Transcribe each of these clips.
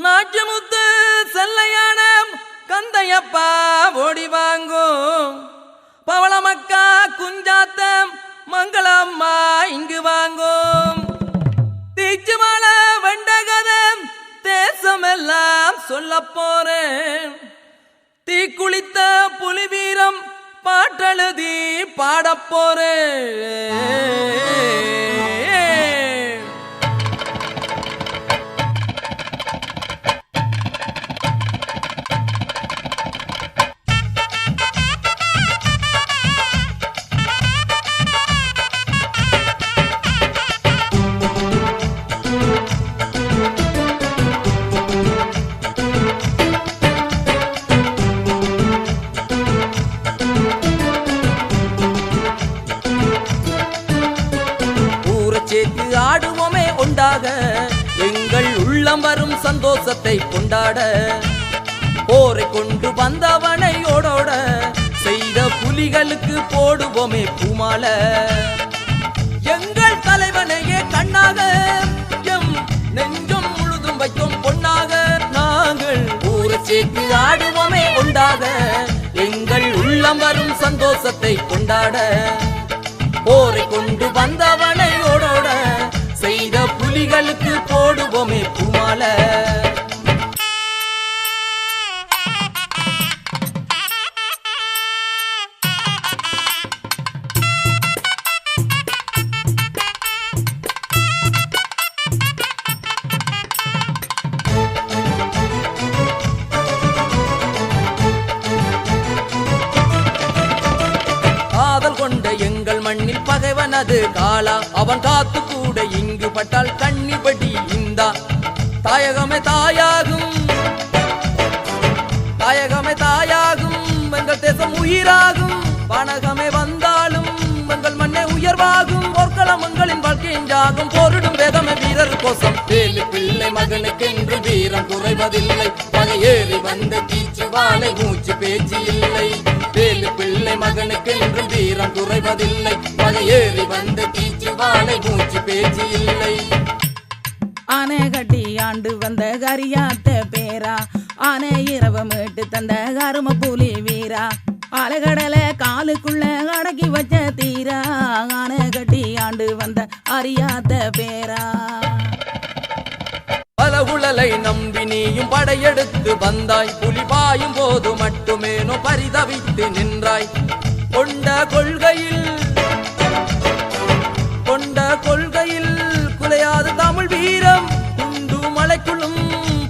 நாச்சிமுத்து செல்லையான கந்தையப்பா ஓடி வாங்கும். பவளமக்கா குஞ்சாத்தம் மங்களம்மா இங்கு வாங்கும். தீச்சுமல வெண்டகதம் தேசமெல்லாம் சொல்ல போறேன். தீக்குளித்த புலி வீரம் பாட்டெழுதி பாடப்போறேன். ஆடுவோமே உண்டாக எங்கள் உள்ளம் வரும் சந்தோஷத்தை கொண்டாட. போரை கொண்டு வந்தவனை ஓடோட செய்த புலிகளுக்கு போடுவோமே பூமால. எங்கள் தலைவனையே கண்ணாக எம் நெஞ்சம் முழுதும் வைக்கும் பொன்னாக. நாங்கள் ஊரை சேர்த்து ஆடுவோமே உண்டாக எங்கள் உள்ளம் வரும் சந்தோஷத்தை கொண்டாட. போரை கொண்டு வந்தவனை ஓடோட செய்த புலிகளுக்கு போடுவோமே பூமால. கொண்ட எங்கள் மண்ணில் பகைவனது காலா. அவன் காத்து கூட இங்கு பட்டால் கண்ணிபடி இந்தா. தாயகமே தாயாகும், தாயகமே தாயாகும், எங்கள் தேசம் உயிராகும். வானகமே வந்தாலும் எங்கள் மண்ணே உயர்வாகும். போர்க்களம் எங்களின் வாழ்க்கையாகும். போரிடும் வேதமே வீரர் கோசம். வேலு பிள்ளை மகனுக்கென்று வீரம் குறைவதில்லை. பகையேறி வந்த தீச்சு வாழை மூச்சு பேச்சு இல்லை. வேலு பிள்ளை மகனுக்கென்று வீரம் குறைவதில்லை. பகையேறி வந்த தீச்சு வாழை மூச்சு பேச்சு இல்லை. ஆனை கட்டி ஆண்டு வந்த கரியாத்த பேரா. ஆனை இரவு மீட்டு தந்த கரும புலி வீரா. அலகடல காலுக்குள்ள அடக்கி வச்ச தீரா. ஆனை கட்டி ஆண்டு வந்த அறியாத்த பேரா. பல உழலை நம்பி நீயும் படையெடுத்து வந்தாய். புலி பாயும் போது மட்டுமேனோ பரிதவித்து நின்றாய். கொண்ட கொள்கையில் குலையாத தமிழ் வீரம். குண்டு மலைக்குள்ளும்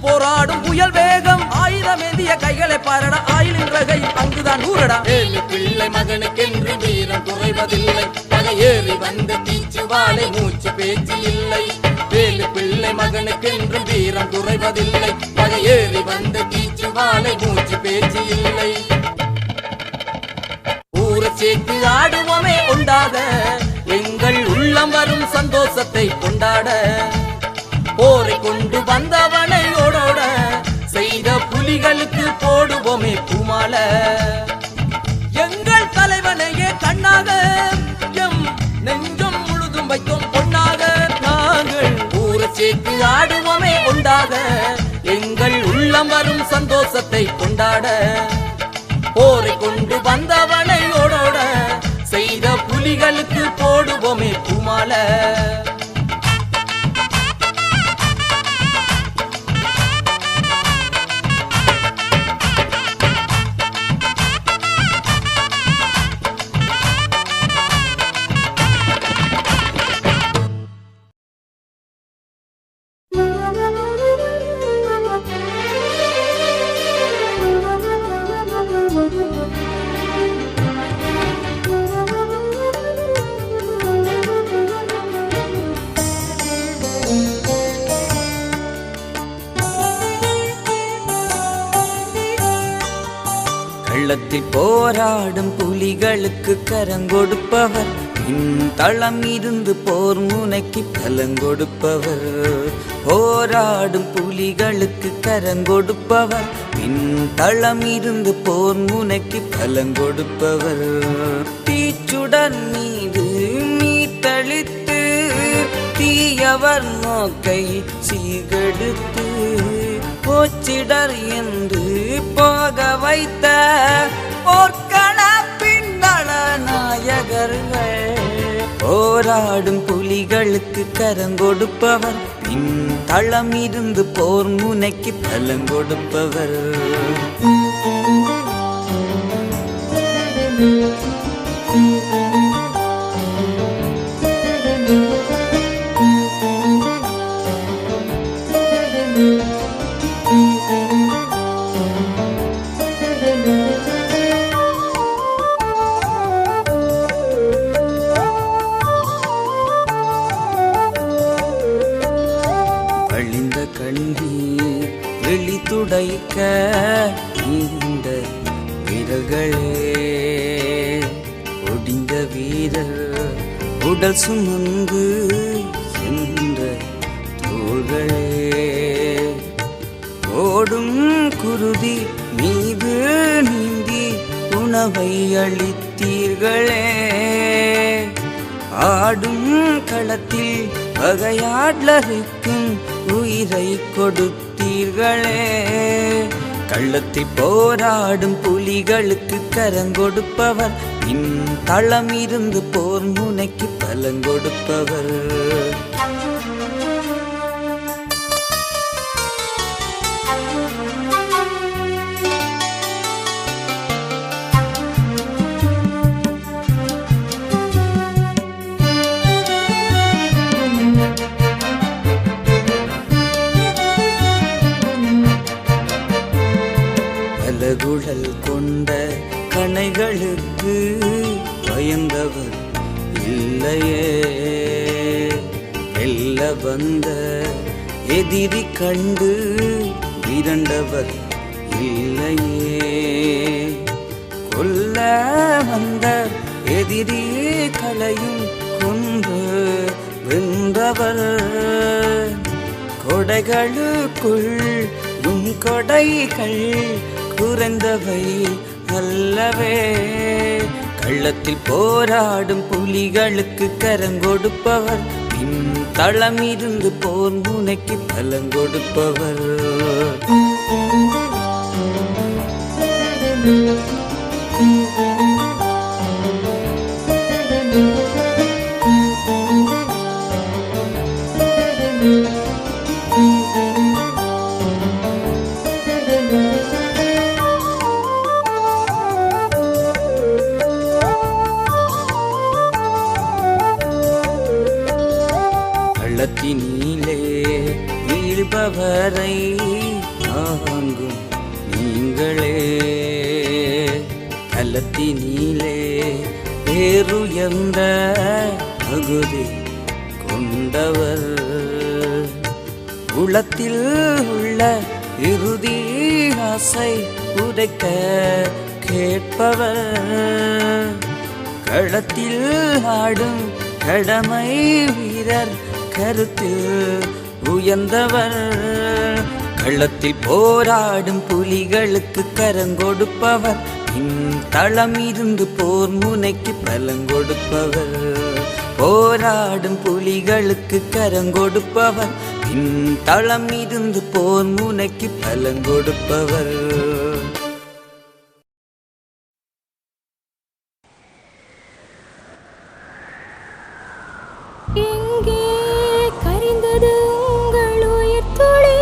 போராடும் புயல் வேகம். ஆயுதம் ஏந்திய கைகளை பாரடா. ஆயிலின் ரகை அங்குதான் ஊரடா. வேலு பிள்ளை மகனுக்கென்று வீரம் குறைவதில்லை. பகையேறி வந்த தீச்சு வாழை மூச்சு பேச்சு இல்லை. வேலு பிள்ளை மகனுக்கென்று வீரம் குறைவதில்லை. பகையேறி வந்த தீச்சு வாழை மூச்சு பேச்சு இல்லை. ஊரை சேர்த்து ஆடுவோமே உண்டாக எங்கள் உள்ளம் வரும் சந்தோஷத்தை கொண்டாட. போரை கொண்டு வந்தவனை ஓடோட செய்த புலிகளுக்கு போடுவோமே பூமால. எங்கள் தலைவனையே கண்ணாக எம் நெஞ்சம் முழுதும் வைக்கும் பொன்னாக. நாங்கள் ஊரை சேர்த்து ஆடுவோமே உண்டாக எங்கள் உள்ளம் வரும் சந்தோஷத்தை கொண்டாட. போரை கொண்டு வந்தவனை ஓடோட செய்த புலிகளுக்கு போடுவோமே பூமால. களத்தில் போராடும் புலிகளுக்கு கரங்கொடுப்பவர். தளம் இருந்து போர் முனைக்கு பலங்கொடுப்பவர். போராடும் புலிகளுக்கு கரங்கொடுப்பவர். தளம் இருந்து போர் முனைக்கு பலங்கொடுப்பவர். தீச்சுடன் மீது தீயவர் நோக்கை சீர்கெடுத்து போச்சிடர் என்று போக வைத்த போர்க்கள பின்னள நாயகர்கள் போராடும் புலிகளுக்கு கரங்கொடுப்பவர் பின் தளம் இருந்து போர் முனைக்கு பலங்கொடுப்பவர் வழிந்த கண்ணீர் வெளி துடைக்க நீண்ட வீரர்களே ஒடிந்த வீரர் உடல் சுமந்து சென்ற தோள்களே ஓடும் குருதி மீது நீந்தி உணவை அளித்தீர்களே ஆடும் களத்தில் வகையாடலருக்கும் உயிரை கொடுத்தீர்களே கள்ளத்தில் போராடும் புலிகளுக்கு கரங்கொடுப்பவர் பின் தளம் இருந்து போர் முனைக்கு பலங்கொடுப்பவர் குழல் கொண்ட கணைகளுக்கு பயந்தவர் இல்லையே வெல்ல வந்த எதிரி கண்டு விரண்டவர் இல்லையே கொல்ல வந்த எதிரி களையும் கொன்று வென்றவர் கொடைகளுக்குள் கொடைகள் குறைந்தவை அல்லவே கள்ளத்தில் போராடும் புலிகளுக்கு கரங்கொடுப்பவர் பின் தளம் இருந்து போர் முனைக்கு பலங்கொடுப்பவர் கள்ளத்தினிலே வீழ்பவரை தாங்கும் நீங்களே கள்ளத்தினிலே பேருயர்ந்த தகுதி கொண்டவர் உளத்தில் உள்ள இறுதி ஆசை உடைக்க கேட்பவர் களத்தில் ஆடும் கடமை வீரர் கருத்தில் உயர்ந்தவர் களத்தில் போராடும் புலிகளுக்கு கரங்கொடுப்பவர் பின் தளம் இருந்து போர் முனைக்கு பலங்கொடுப்பவர் போராடும் புலிகளுக்கு கரங்கொடுப்பவர் பின் தளம் இருந்து போர் முனைக்கு பலங்கொடுப்பவர் எங்கே கரைந்தது உங்கள் உயிர் துளி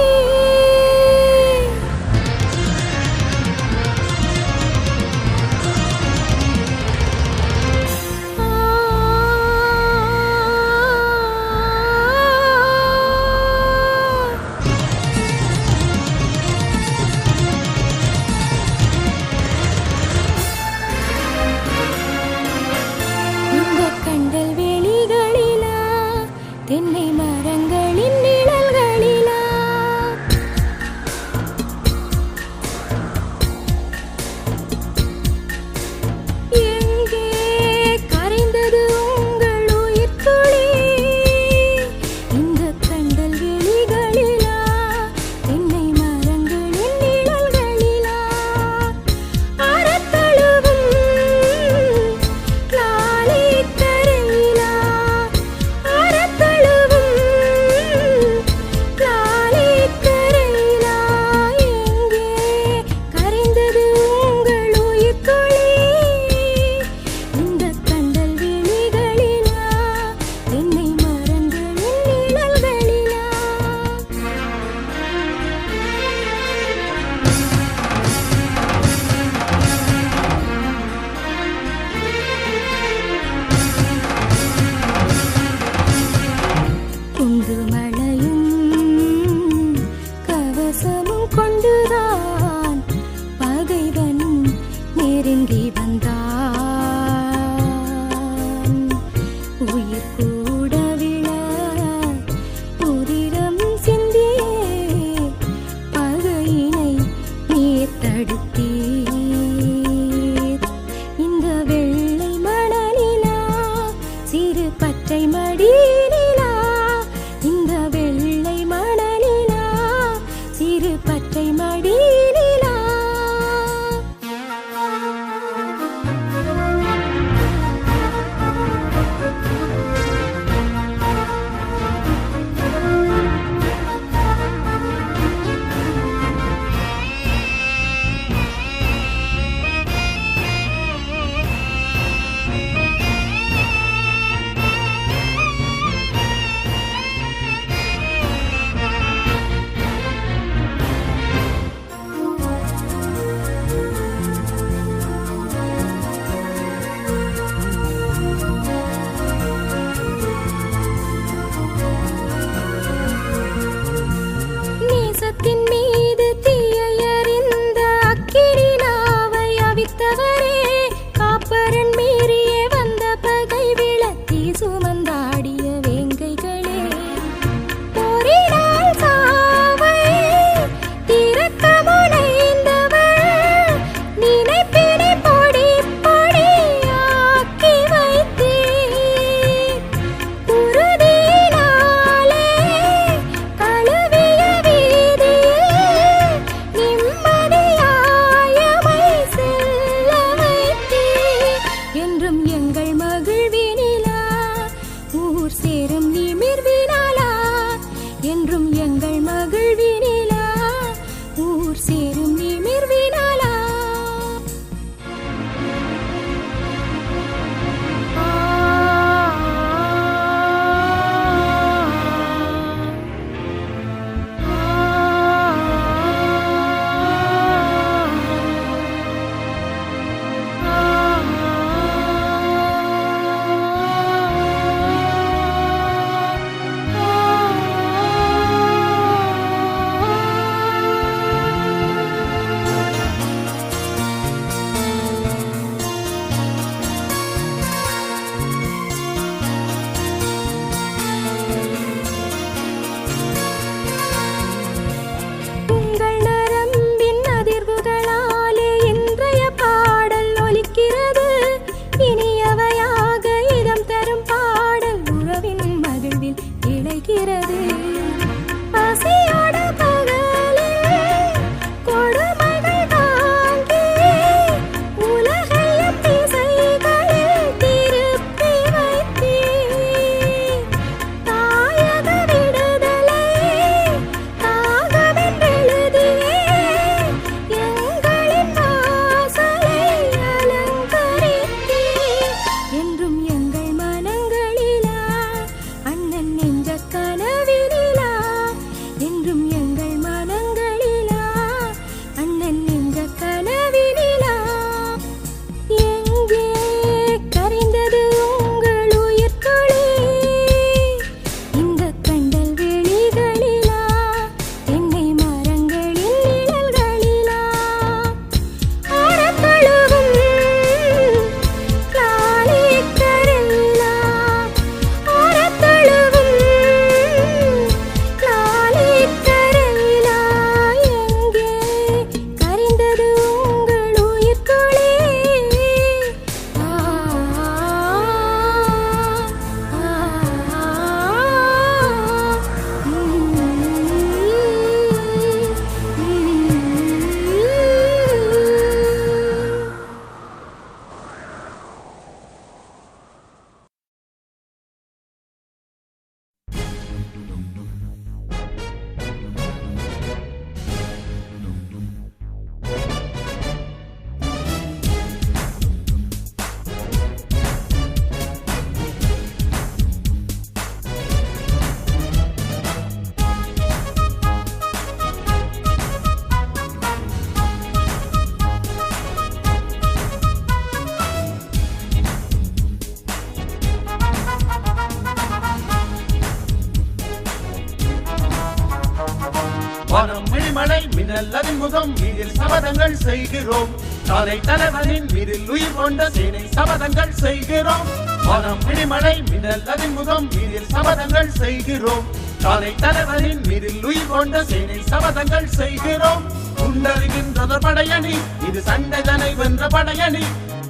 வானம் இடிமழை மின்னல் அதின் முகம் மீதில் சபதங்கள் செய்கிறோம். காலை தலைவனின் மீதில் உயிர் கொண்ட சேனை சபதங்கள் செய்கிறோம். வானம் இடிமழை மின்னல் அதின் முகம் மீதில் சபதங்கள் செய்கிறோம். காலை தலைவனின் மீதில் உயிர் கொண்ட சேனை சபதங்கள் செய்கிறோம். உண்டறிகின்ற படையணி இது சண்டைதனை வென்ற படையணி.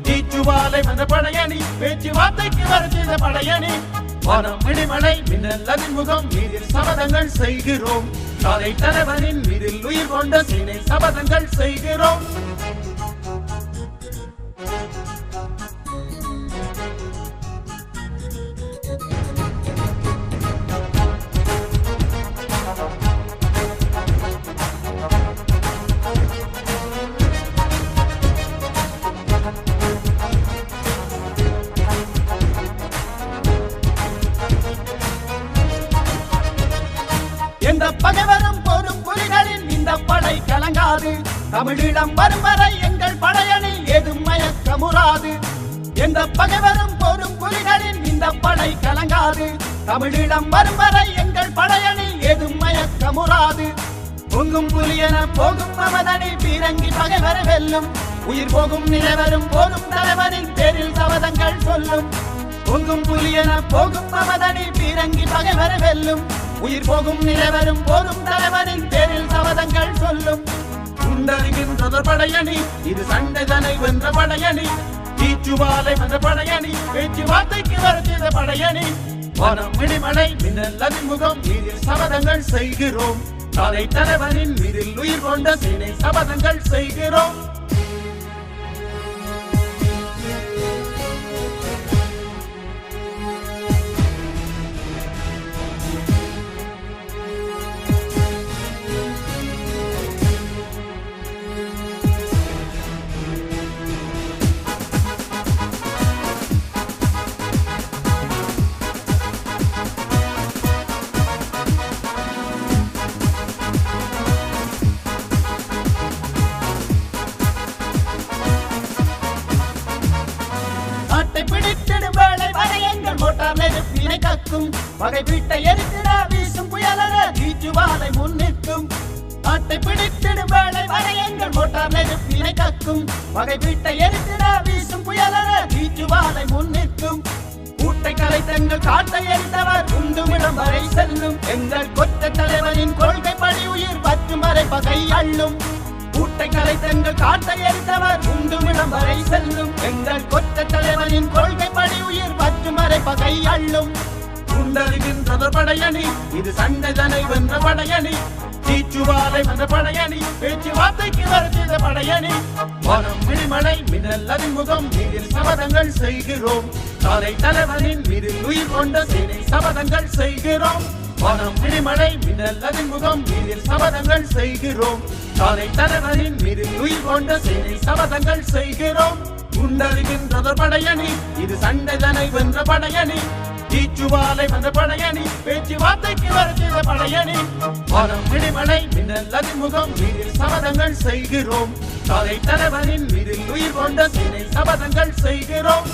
தீச்சுவாலை வென்ற படையணி பேச்சுவார்த்தைக்கு வரச்செய்த படையணி. வானம் இடிமழை மின்னல் அதின் முகம் மீதில் சபதங்கள் செய்கிறோம். காலை தலைவனின் மீதில் உயிர் கொண்ட சேனை சபதங்கள் செய்கிறோம். எந்த பகைவரும் போரும் புலிகளின் இந்த படை கலங்காது. தமிழீழம் வரும் வரை எங்கள் படையணி ஏதும் மயக்கமுறாது. எந்த பகைவரும் போரும் புலிகளின் இந்த படை கலங்காது. தமிழீழம் வரும் வரை எங்கள் படையணி ஏதும் மயக்கமுறாது. பொங்கும் புலியென போகும் பவதனி பீரங்கி பகைவரை வெல்லும். உயிர் போகும் நிலைவரும் போரும் தலைவனின் பேரில் சபதங்கள் சொல்லும். பொங்கும் புலியென போகும் பவதனி பீரங்கி பகைவரை வெல்லும். உயிர் போகும் நிலைவரும் போரும் தலைவனின் பேரில் சபதங்கள் சொல்லும். உண்டறிகின்ற படையணி இது சண்டைதனை வென்ற படையணி. தீச்சுவாலை வென்ற படையணி பேச்சுவார்த்தைக்கு வரச்செய்த படையணி. வானம் இடிமழை மின்னல் அதின் முகம் மீதில் சபதங்கள் செய்கிறோம். காலை தலைவனின் மீதில் உயிர் கொண்ட சேனை சபதங்கள் செய்கிறோம். வகை வீட்டை எரித்திட வீசும் புயலர தீச்சுவாலை முன்னிற்கும். ஆட்டை பிடித்திடும் வேளை வரை எங்கள் மோட்டார் நெருப்பினை கக்கும். வகை வீட்டை எரித்திட வீசும் புயலர தீச்சுவாலை முன்னிற்கும். கூட்டை கலைத்தங்கள் காட்டை எரித்தவர் உண்டுமிடம் வரை செல்லும். எங்கள் கொத்த தலைவரின் கொள்கைப்படி உயிர் பற்றும் வரை பகை அள்ளும். கூட்டை கலைத்தங்கள் காட்டை எரித்தவர் உண்டுமிடம் வரை செல்லும். எங்கள் கொத்த தலைவரின் கொள்கைப்படி உயிர் பற்றும் வரை பகை அள்ளும். உண்டறிகின்ற படையணி இது சண்டைதனை வென்ற படையணி. தீச்சுவாலை வென்ற படையணி பேச்சுவார்த்தைக்கு வரச்செய்த படையணி. வானம் இடிமழை மின்னல் அதின் முகம் மீதில் சபதங்கள் செய்கிறோம். காலை தலைவனின் மீதில் உயிர் கொண்ட சேனை சபதங்கள் செய்கிறோம். வானம் இடிமழை மின்னல் அதின் முகம் மீதில் சபதங்கள் செய்கிறோம். காலை தலைவனின் மீதில் உயிர் கொண்ட சேனை சபதங்கள் செய்கிறோம். உண்டறிகின்ற படையணி இது சண்டைதனை வென்ற படையணி. தீச்சுவாலை வென்ற படையணி பேச்சுவார்த்தைக்கு வரச்செய்த படையணி. வானம் இடிமழை மின்னல் அதின் முகம் மீதில் சபதங்கள் செய்கிறோம். காலை தலைவனின் மீதில் உயிர் கொண்ட சேனை சபதங்கள் செய்கிறோம்.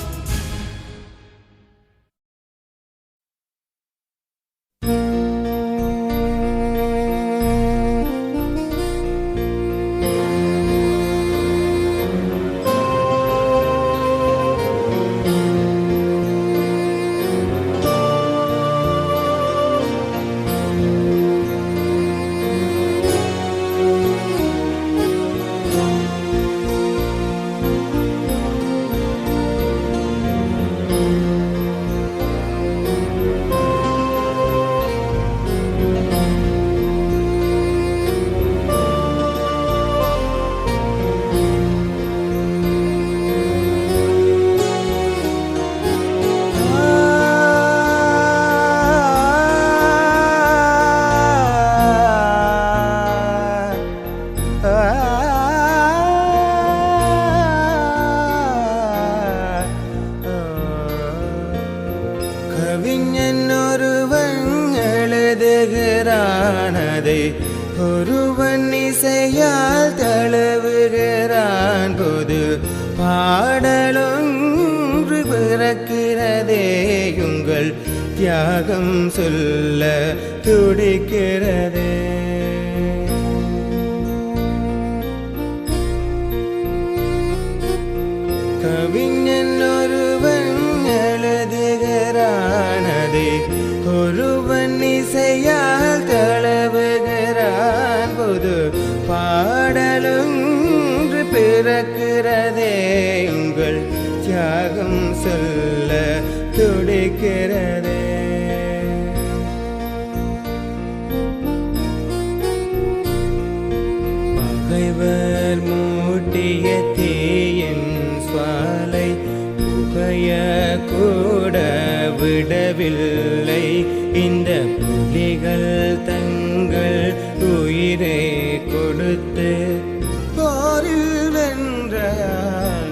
எழுதுகிறானதை ஒருவன் இசையால் தழுவுகிறான் போது பாடலொன்று பிறக்கிறதே உங்கள் தியாகம் சொல்ல துடிக்கிறதே. ஒருவன் இசையால் தளவுகிறான் புது பாடலொன்று பிறக்கிறதே உங்கள் தியாகம் சொல்ல துடிக்கிறதே. பகைவர் மூட்டிய தீயின் சுவாலை புகைய கூட விடவில்லை. இந்த புலிகள் தங்கள் உயிரை கொடுத்து போரில் வென்ற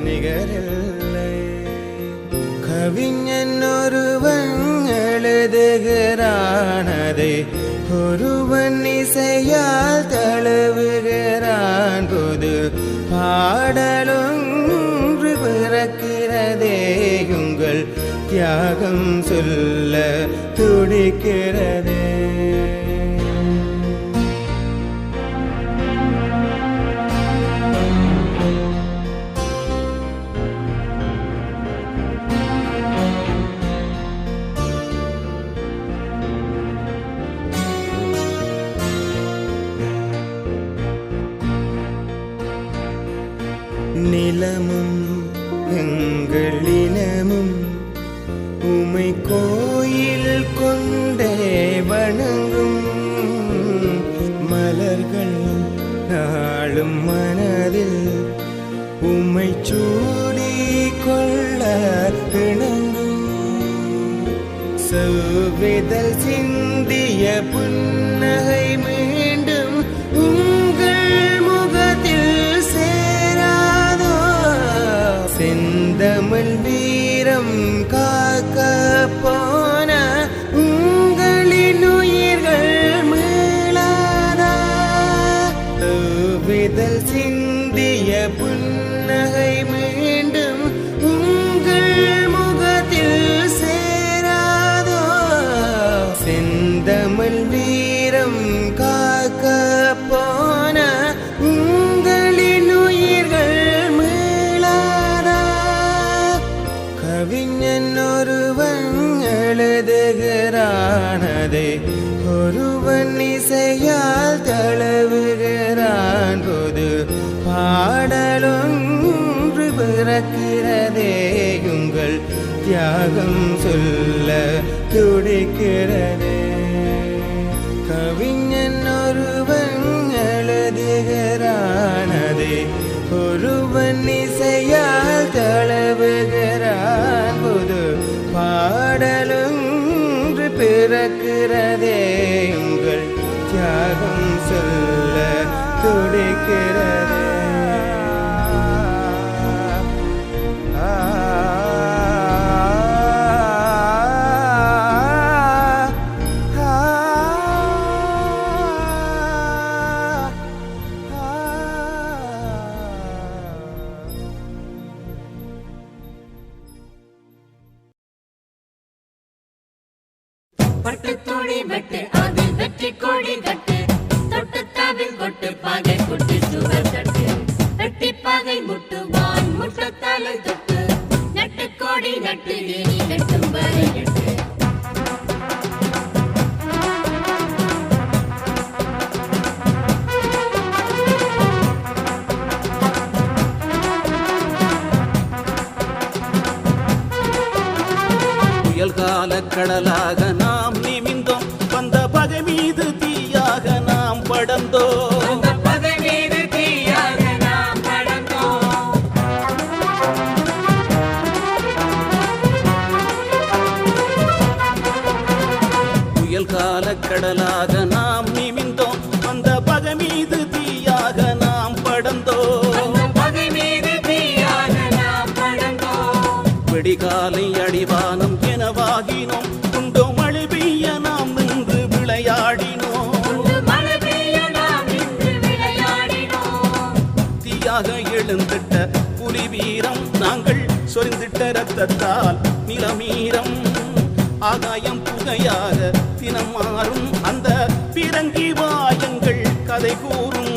நிகரில்லை. கவிஞன் ஒருவன் எழுதுகிறான் அதை ஒருவன் இசையால் தழுவுகிறான் புது பாடலொன்று பிறக்கிறதே உங்கள் தியாகம் சொல்ல துடிக்கிறதே. நிலமும் எங்களினமும் உமை கோயில் கொண்டே வணங்கும். மலர்கள் நாளும் மனதில் உமை சூடி கொள்ள இணங்கும். செவ்விதழ் சிந்திய புன்னகை மீண்டும் உங்கள் முகத்தில் சேராதோ. செந்தமிழ் வீரம் காக்க போன உங்களின் உயிர்கள் மீளாதா. விதல் சிந்திய புன்னகை மீண்டும் உங்கள் முகத்தில் சேராதோ. செந்தமிழ் வீரம் காக்க போன உங்களின் உயிர்கள் மீளாதா. கவிஞன் ஒருவன் எழுதுகிறான் அதை ஒருவன் இசையால் தழுவுகிறான் புது பாடலொன்று பிறக்கிறதே உங்கள் தியாகம் சொல்ல துடிக்கிறதே. கவிஞன் ஒருவன் எழுதுகிறான் அதை ஒருவன் இசையால் தழுவுகிறான் புது பாடலொன்று பிறக்கிறதே உங்கள் தியாகம் சொல்ல துடிக்கிறதே. பட்டுத்துணி வெட்டு அதில் வெற்றி கொடி கட்டு தொட்டு தாவில் கொட்டு பாகை குட்டி சுவர் தட்டு வெட்டி பாகை முட்டுவான் முட்ட தலை தொட்டு நட்டு கொடி நட்டு இனி நட்டும் வரை நட்டு. புயல் கால கடலாக நாம் நிமிந்தோம். வந்த பகை மீது தீயாக நாம் படந்தோம். பகை மீது தீயாக நாம் படந்தோம். புயல் கால கடலாக நாம் நிமிந்தோம். வந்த பகை மீது தீயாக நாம் படந்தோம். பகை மீது தீயாக நாம் படந்தோம். வெடிகாலை அடிவானம் எனவாகினோம். உண்டோ மழை பெய்ய நாம் நின்று விளையாடினோம். மழை பெய்ய நாம் நின்று விளையாடினோம். தீயாக எழுந்திட்ட புலி வீரம் நாங்கள் சொரிந்திட்ட ரத்தத்தால் நிலமீரம். ஆகாயம் புகையாக தினம் மாறும் அந்த பிறங்கி வாயங்கள் கதை கூறும்.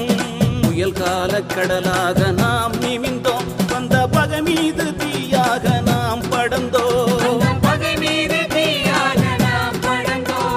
புயல் கால கடலாக நாம் நிமிந்தோம். வந்த பகை மீது தீயாக நாம் படந்தோம். பகை மீது தீயாக நாம் படந்தோம்.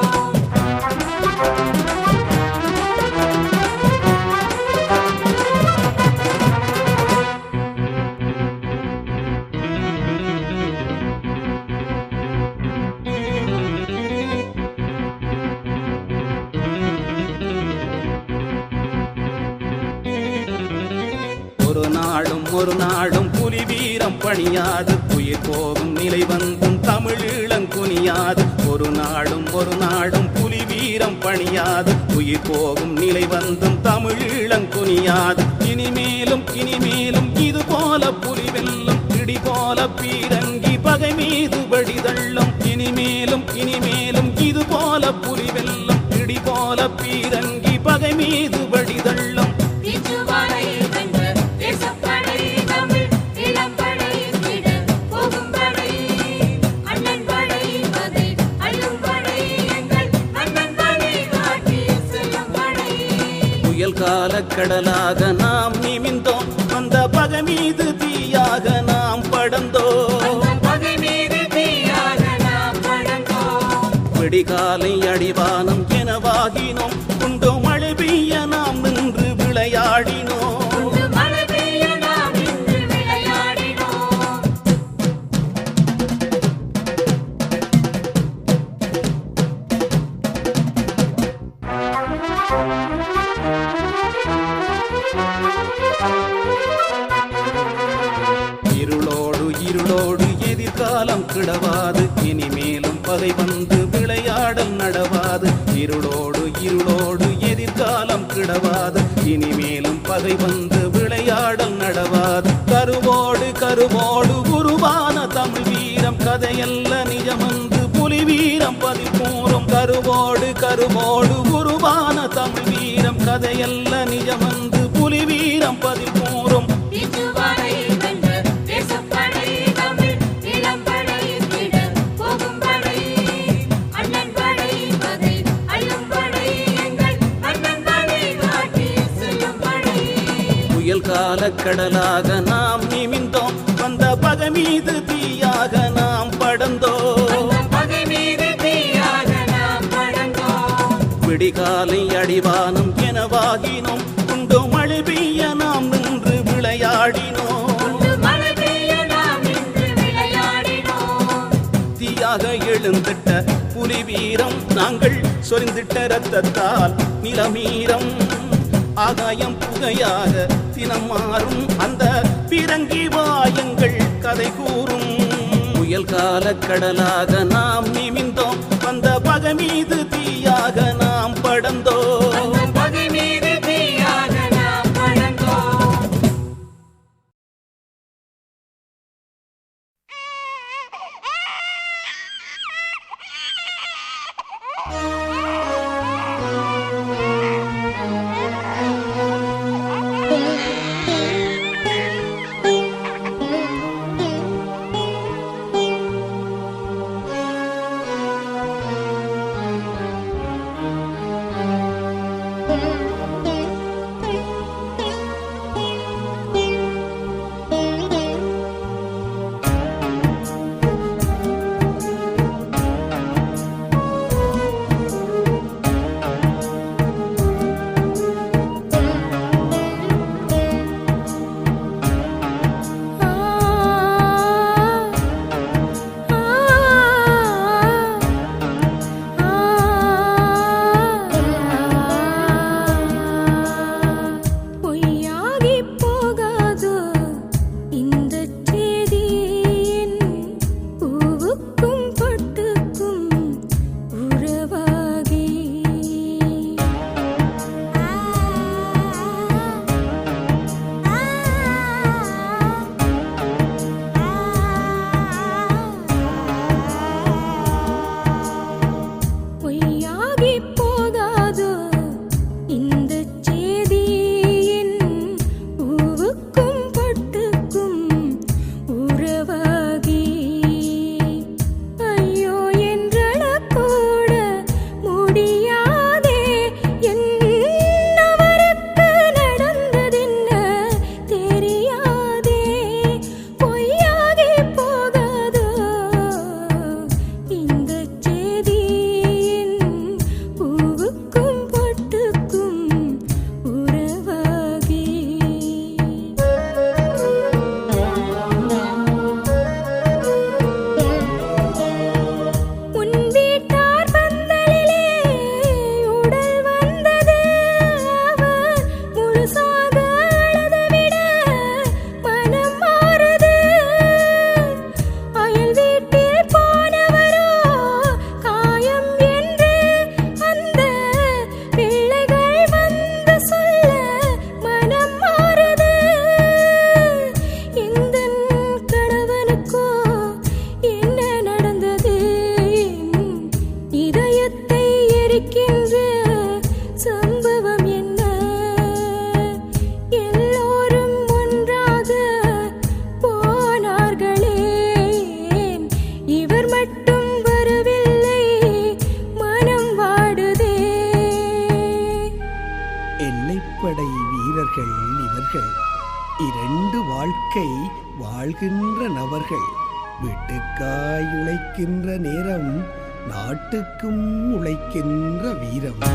ஒரு நாளும் புலி வீரம் பணியாது உயிர் போகும் நிலை வந்தும் தமிழீழங்குனியாது ஒரு நாளும் புலி வீரம் பணியாது உயிர் போகும் நிலை வந்தும் தமிழீழங்குனியாது இனிமேலும் இது போல புலி வெல்லும் இடி போல பீரங்கி பகை மீது வடிதள்ளும் இனிமேலும் இது போல புலி வெல்லும் இடி போல பீரங்கி பகை மீது வடிதள்ளும் தீச்சுவாலை வென்ற தேசப்படை தமிழ் இளம்படை விட போகும் படை அண்ணன் படை பகை அள்ளும் படை எங்கள் அண்ணன் படை காட்டி செல்லும் படை புயல் கால கடலாக நாம் நிமிந்தோம் அந்த பகை மீது தீயாக நாம் படந்தோம் பகை மீது தீயாக நாம் படந்தோம் விடிகாலை அடிவானம் எனவாகினோம் உண்டோ மழை பெய்ய நாம் நின்று விளையாடினோம் மழை பெய்ய நாம் இன்று விளையாடினோம் இருளோடு எதிர்காலம் கிடவாது இனிமேலும் பகை வந்து விளையாடல் நடவாது இருளோடு எதிர்காலம் கிடவாது இனிமேலும் பகை வந்து விளையாடல் நடவாது கருவோடு உருவான தமிழ் வீரம் கதையல்ல நிஜமந்து புலி வீரம் பதிப்பூரும் கருவோடு உருவான தமிழ் வீரம் கதையல்ல நிஜமந்து புலி வீரம் பதிப்பூரும் தீச்சுவாலை வென்ற தேசப்படை தமிழ் இளம்படை விட போகும் படை அண்ணன் படை பகை அள்ளும் படை எங்கள் அண்ணன் படை காட்டி செல்லும் படை புயல் கால கடலாக நாம் நிமிந்தோம் வந்த பகை மீது தீயாக நாம் படந்தோம் பகை மீது தீயாக நாம் படந்தோம் விடிகாலை அடிவானம் எனவாகினோம் உண்டோ மழை பெய்ய நாம் நின்று விளையாடினோம் மழை பெய்ய நாம் இன்று விளையாடினோம் தீயாக எழுந்திட்ட புலி வீரம் நாங்கள் சொரிந்திட்ட ரத்தத்தால் நிலமீரம் ஆகாயம் புகையாக தினம் மாறும் அந்த பீரங்கி வாயங்கள் கதை கூறும் புயல் கால கடலாக நாம் நிமிந்தோம் வந்த பகை மீது தீயாக நாம் படந்தோம் பகை மீது தீயாக நாம் படந்தோம் அறுபடை வீரர்கள் இவர்கள், 2 வாழ்க்கை வாழ்கின்ற நபர்கள். வீட்டுக்காய் உழைக்கின்ற நேரம், நாட்டுக்கும் உழைக்கின்ற வீரம்.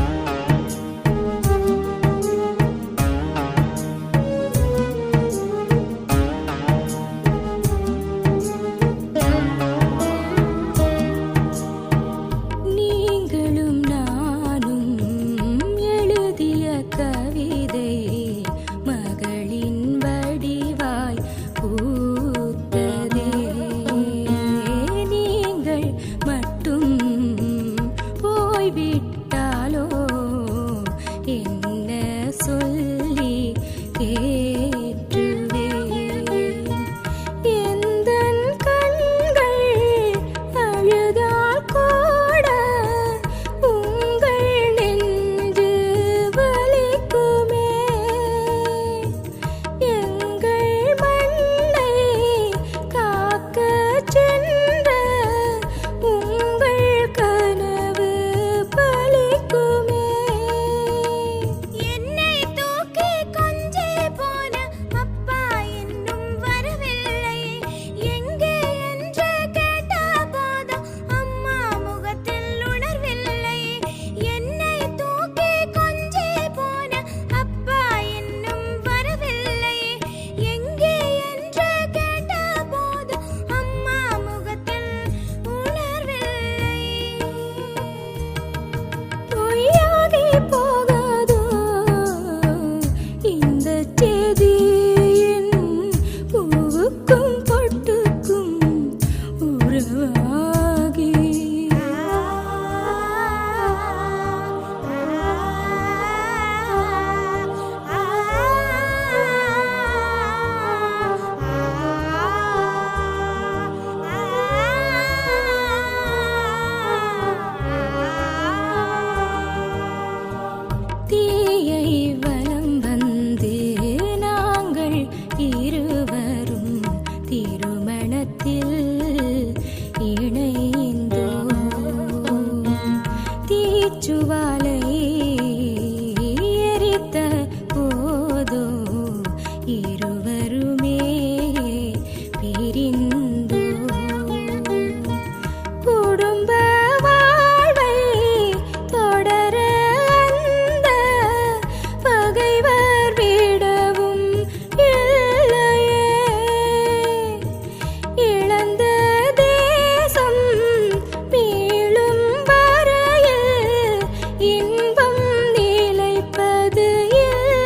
இன்பம் நிலைப்பது இல்லை.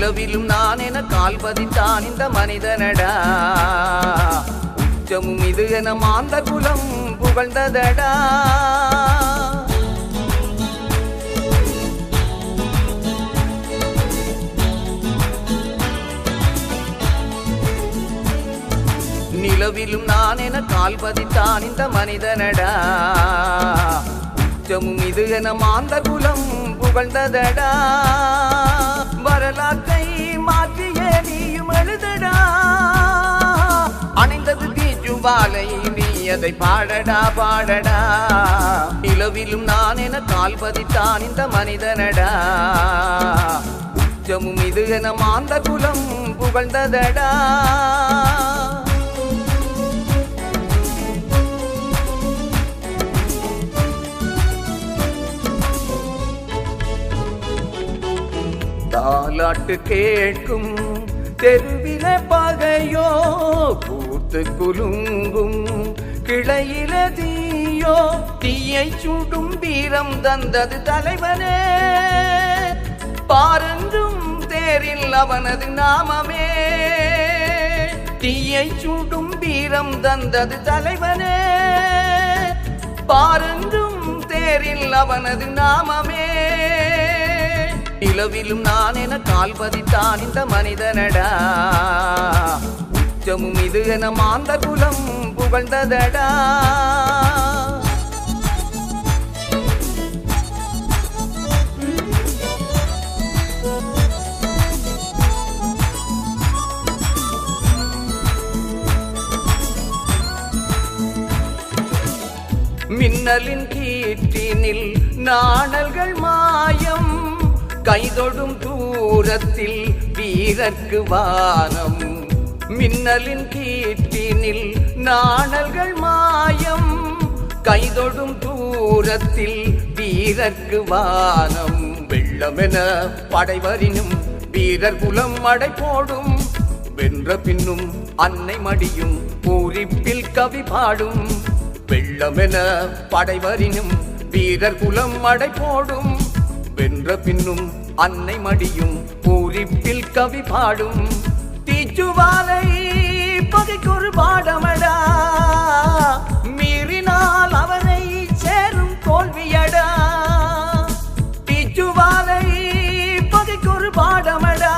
நிலவிலும் நான் என கால் பதித்தான் இந்த மனிதனடா உச்சமும் இது என மாந்த குலம் புகழ்ந்ததடா நிலவிலும் நான் என கால் பதித்தான் இந்த மனிதனடா உச்சமும் இது என மாந்த குலம் புகழ்ந்ததடா வரலாற்றை மாற்றிய நீயும் எழுதடா அணிந்தது தீஜுவாலை நீ அதை பாடடா பாடடா நிலவிலும் நான் என கால் பதித்தான் இந்த மனிதனடா உச்சமும் இது என மாந்த குலம் புகழ்ந்ததடா தாலாட்டு கேட்கும் தெருவில பகையோ பூத்து குலுங்கும் கிளையில தீயோ தீயை சூடும் வீரம் தந்தது தலைவனே பாரென்றும் தேரில் அவனது நாமமே தீயை சூடும் வீரம் தந்தது தலைவனே பாரென்றும் தேரில் அவனது நாமமே நிலவிலும் நான் என கால் பதித்தான் இந்த மனிதனடா உச்சமும் இது என மாந்த குலம் புகழ்ந்ததடா மின்னலின் கீற்றினில் நாணல்கள் மாயம் கைதொடும் தூரத்தில் வீரர்க்கு வானம் மின்னலின் கீற்றினில் நாணல்கள் மாயம் கைதொடும் தூரத்தில் வீரர்க்கு வானம் வெள்ளமென படைவரினும் வீரர் குலம் அடை போடும் வென்ற பின்னும் அன்னை மடியும் பூரிப்பில் கவி பாடும் வெள்ளமென படைவரினும் வீரர் குலம் அடை போடும் வென்ற பின்னும் அன்னை மடியும் பூரிப்பில் கவி பாடும் தீச்சுவாலை பகைக்கொரு பாடமடா மீறினால் அவனை சேரும் தோல்வியடா தீச்சுவாலை பகைக்கொரு பாடமடா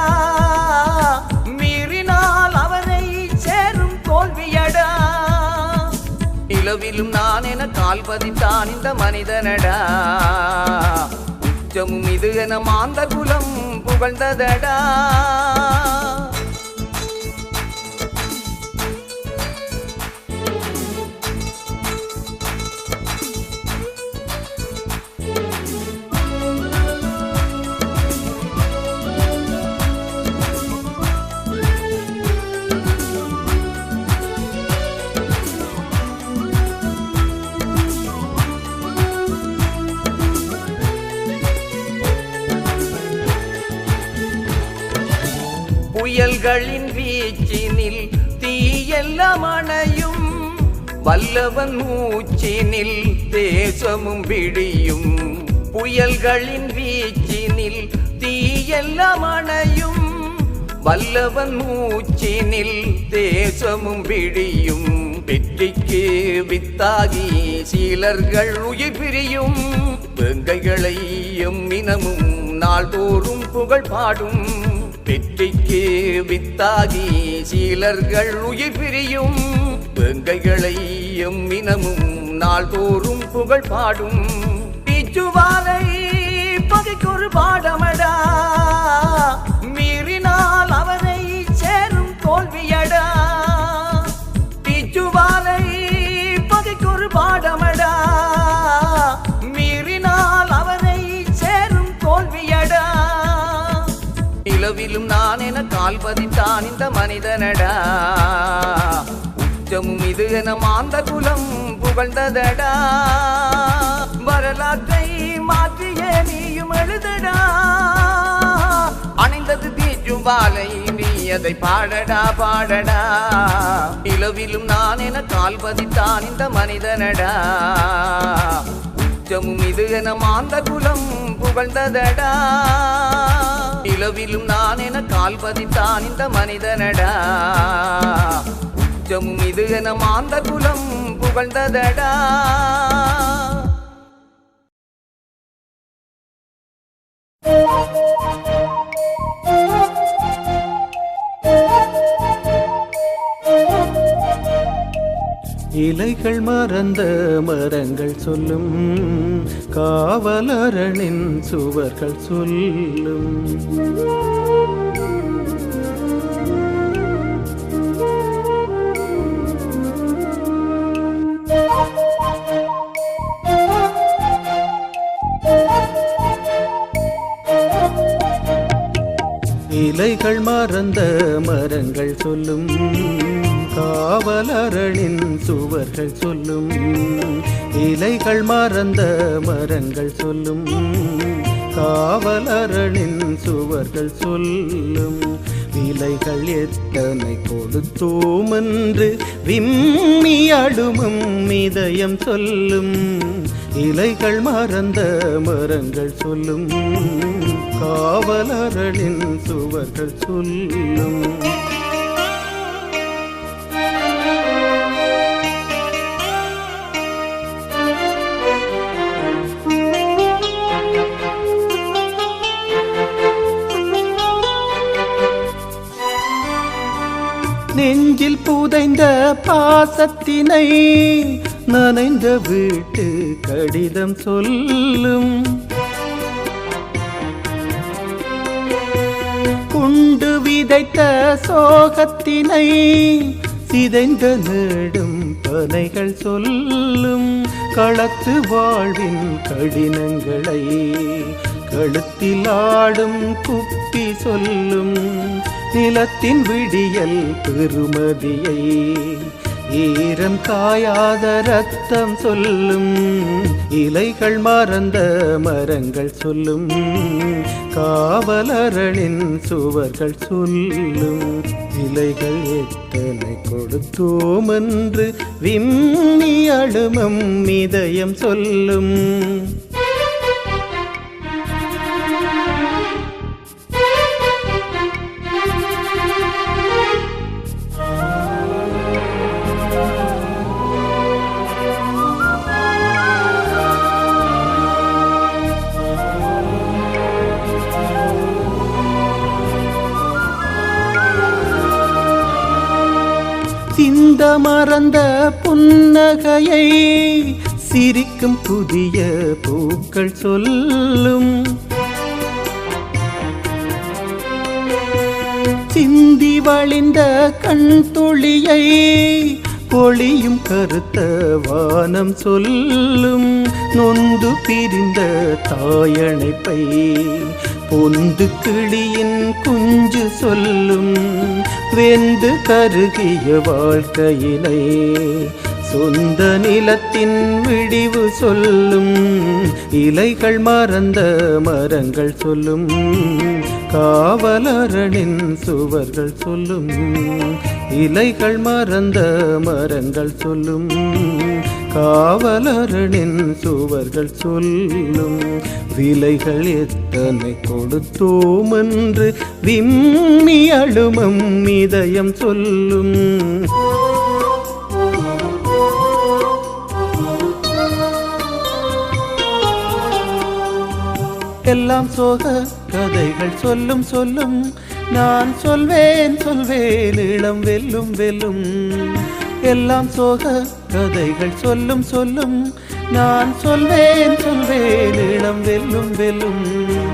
மீறினால் அவனை சேரும் தோல்வியடா நிலவிலும் நான் என கால் பதித்தான் இந்த மனிதனடா உச்சமும் இது என மாந்த குலம் புகழ்ந்ததடா புயல்களின் வீச்சினில் தீயெல்லாம் அணையும் வல்லவன் மூச்சினில் தேசமும் விடியும் புயல்களின் வீச்சினில் தீயெல்லாம் அணையும் வல்லவன் மூச்சினில் தேசமும் விடியும் வெற்றிக்கு வித்தாகி சீலர்கள் உயிர் பிரியும் வெங்கைகளை எம்மினமும் நாள்தோறும் புகழ் பாடும் வெற்றிக்கு வித்தாகி சீலர்கள் உயிர் பிரியும் வெங்கைகளை எம்மினமும் நாள்தோறும் புகழ் பாடும் தீச்சுவாலை பகைக்கொரு பாடமடா மீறினால் அவனை சேரும் தோல்வியடா தீச்சுவாலை பகைக்கொரு பாடமடா மீறினால் அவனை சேரும் தோல்வியடா நிலவிலும் நான் என கால் பதித்தான் இந்த மனிதனடா உச்சமும் இது என மாந்த குலம் புகழ்ந்ததடா வரலாற்றை மாற்றிய நீயும் எழுதடா அணிந்தது தீஜுவாலை நீ அதை பாடடா பாடடா நிலவிலும் நான் என கால் பதித்தான் இந்த மனிதனடா உச்சமும் இது என மாந்த குலம் புகழ்ந்ததடா நிலவிலும் நான் என கால் பதித்தான் இந்த மனிதனடா உச்சமும் இது என மாந்தர் குலம் புகழ்ந்ததடா இலைகள் மறந்த மரங்கள் சொல்லும் காவலரனின் சுவர்கள் சொல்லும் இலைகள் மறந்த மரங்கள் சொல்லும் காவலரனின் சுவர்கள் சொல்லும் இலைகள் மறந்த மரங்கள் சொல்லும் காவலரனின் சுவர்கள் சொல்லும் விலைகள் எத்தனை கொடுத்தோம் என்று விம்மி அடுமும் இதயம் சொல்லும் இலைகள் மறந்த மரங்கள் சொல்லும் காவலரனின் சுவர்கள் சொல்லும் நெஞ்சில் புதைந்த பாசத்தினை நனைந்த வீட்டு கடிதம் சொல்லும் குண்டு விதைத்த சோகத்தினை சிதைந்த நெடும் பனைகள் சொல்லும் களத்து வாழ்வின் கடினங்களை கழுத்தில் ஆடும் குப்பி சொல்லும் நிலத்தின் விடியல் பெருமதியை ஈரம் காயாத ரத்தம் சொல்லும் இலைகள் மறந்த மரங்கள் சொல்லும் காவலரனின் சுவர்கள் சொல்லும் இலைகள் எத்தனை கொடுத்தோம் என்று விம்மி அழுமம் இதயம் சொல்லும் சிந்த மறந்த புன்னகையை சிரிக்கும் புதிய பூக்கள் சொல்லும் சிந்தி வழிந்த கண் துளியை பொழியும் கருத்த வானம் சொல்லும் நொந்து பிரிந்த தாயணைப்பை பொந்து கிளியின் குஞ்சு சொல்லும் வெந்து கருகிய வாழ்க்கையினை சொந்த நிலத்தின் விடிவு சொல்லும் இலைகள் மறந்த மரங்கள் சொல்லும் காவலரனின் சுவர்கள் சொல்லும் இலைகள் மறந்த மரங்கள் சொல்லும் காவலரனின் சுவர்கள் சொல்லும் விலைகள் எத்தனை கொடுத்தோம் என்று விம்மி அழுமம் இதயம் சொல்லும் எல்லாம் சோக கதைகள் சொல்லும் சொல்லும் நான் சொல்வேன் சொல்வேன் இளம் வெல்லும் வெல்லும் எல்லாம் சோக கதைகள் சொல்லும் சொல்லும் நான் சொல்வேன் சொல்வேன் இளம் வெல்லும் வெல்லும்